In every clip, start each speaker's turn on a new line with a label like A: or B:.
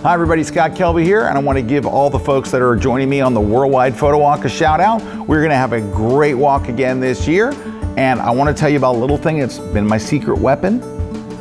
A: Hi everybody, Scott Kelby here, and I want to give all the folks that are joining me on the Worldwide Photo Walk a shout out. We're going to have a great walk again this year, and I want to tell you about a little thing that's been my secret weapon.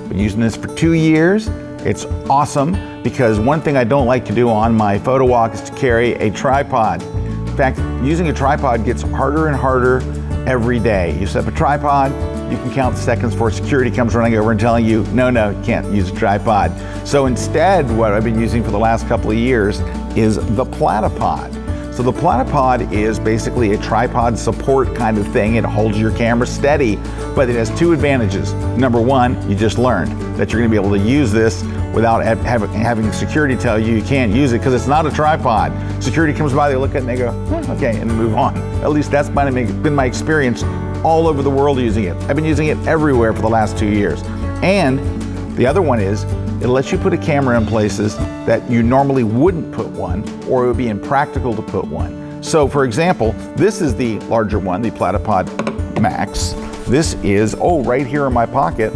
A: Been using this for 2 years. It's awesome because one thing I don't like to do on my photo walk is to carry a tripod. In fact, using a tripod gets harder and harder every day. You set up a tripod, you can count the seconds before security comes running over and telling you, no, you can't use a tripod. So instead, what I've been using for the last couple of years is the Platypod. So the Platypod is basically a tripod support kind of thing. It holds your camera steady, but it has 2 advantages. Number 1, you just learned that you're gonna be able to use this without having security tell you you can't use it because it's not a tripod. Security comes by, they look at it and they go, okay, and move on. At least that's been my experience all over the world using it. I've been using it everywhere for the last 2 years. And the other one is, it lets you put a camera in places that you normally wouldn't put one, or it would be impractical to put one. So for example, this is the larger one, the Platypod Max. This is, right here in my pocket,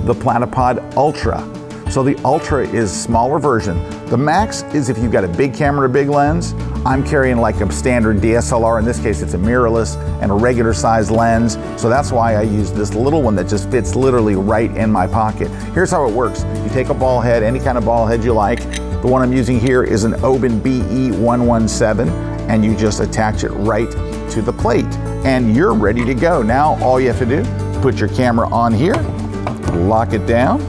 A: the Platypod Ultra. So the Ultra is a smaller version. The Max is if you've got a big camera or a big lens. I'm carrying like a standard DSLR. In this case, it's a mirrorless and a regular size lens. So that's why I use this little one that just fits literally right in my pocket. Here's how it works. You take a ball head, any kind of ball head you like. The one I'm using here is an Oben BE117, and you just attach it right to the plate and you're ready to go. Now, all you have to do, put your camera on here, lock it down,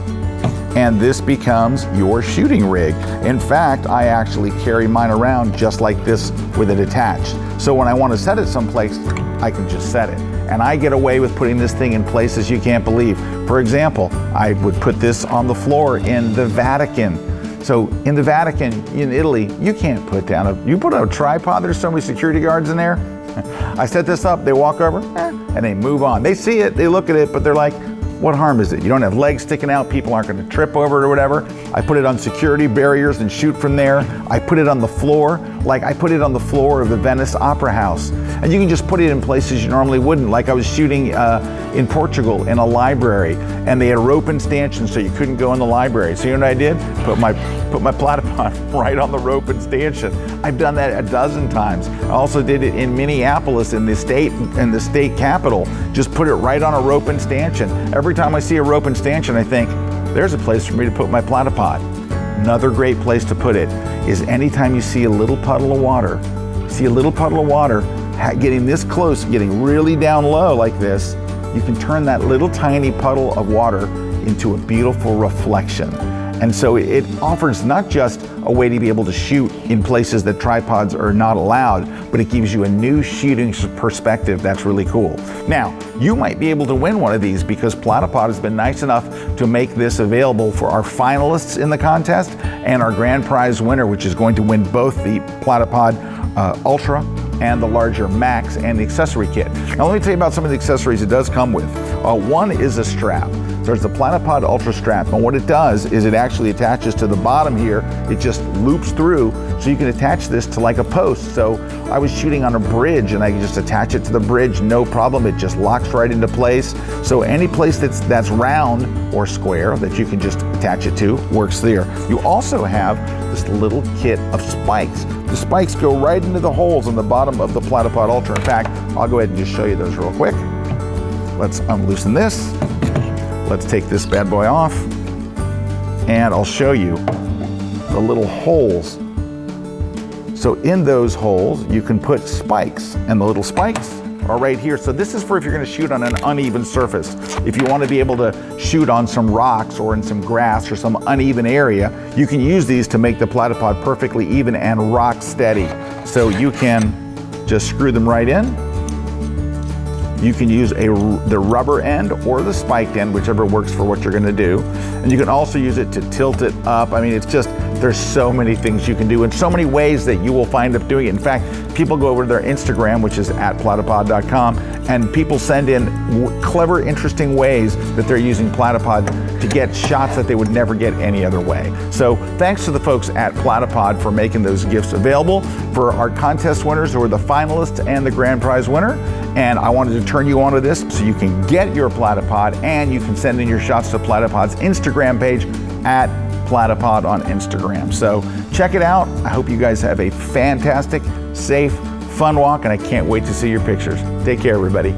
A: and this becomes your shooting rig. In fact, I actually carry mine around just like this with it attached. So when I want to set it someplace, I can just set it. And I get away with putting this thing in places you can't believe. For example, I would put this on the floor in the Vatican. So in the Vatican, in Italy, you can't put down you put a tripod, there's so many security guards in there. I set this up, they walk over, and they move on. They see it, they look at it, but they're like, what harm is it? You don't have legs sticking out, people aren't gonna trip over it or whatever. I put it on security barriers and shoot from there. I put it on the floor, like I put it on the floor of the Venice Opera House. And you can just put it in places you normally wouldn't. Like I was shooting in Portugal in a library, and they had rope and stanchions so you couldn't go in the library. So you know what I did? Put my Platypod right on the rope and stanchion. I've done that a dozen times. I also did it in Minneapolis in the state capitol. Just put it right on a rope and stanchion. Every time I see a rope and stanchion, I think, there's a place for me to put my Platypod. Another great place to put it is anytime you see a little puddle of water, getting this close, getting really down low like this, you can turn that little tiny puddle of water into a beautiful reflection. And so it offers not just a way to be able to shoot in places that tripods are not allowed, but it gives you a new shooting perspective that's really cool. Now, you might be able to win one of these because Platypod has been nice enough to make this available for our finalists in the contest and our grand prize winner, which is going to win both the Platypod Ultra and the larger Max and the accessory kit. Now let me tell you about some of the accessories it does come with. One is a strap. So there's the Platypod Ultra strap, and what it does is it actually attaches to the bottom here. It just loops through, so you can attach this to like a post. So I was shooting on a bridge and I can just attach it to the bridge, no problem. It just locks right into place. So any place that's round or square that you can just attach it to works there. You also have this little kit of spikes. The spikes go right into the holes on the bottom of the Platypod Ultra. In fact, I'll go ahead and just show you those real quick. Let's unloosen this. Let's take this bad boy off, and I'll show you the little holes. So in those holes, you can put spikes, and the little spikes are right here. So this is for if you're gonna shoot on an uneven surface. If you wanna be able to shoot on some rocks or in some grass or some uneven area, you can use these to make the Platypod perfectly even and rock steady. So you can just screw them right in. You can use the rubber end or the spiked end, whichever works for what you're gonna do. And you can also use it to tilt it up. I mean, it's just, there's so many things you can do and so many ways that you will find up doing it. In fact, people go over to their Instagram, which is @platypod.com, and people send in clever, interesting ways that they're using Platypod to get shots that they would never get any other way. So thanks to the folks at Platypod for making those gifts available for our contest winners who are the finalists and the grand prize winner. And I wanted to turn you on to this so you can get your Platypod and you can send in your shots to Platypod's Instagram page Platypod on Instagram. So check it out. I hope you guys have a fantastic, safe, fun walk, and I can't wait to see your pictures. Take care, everybody.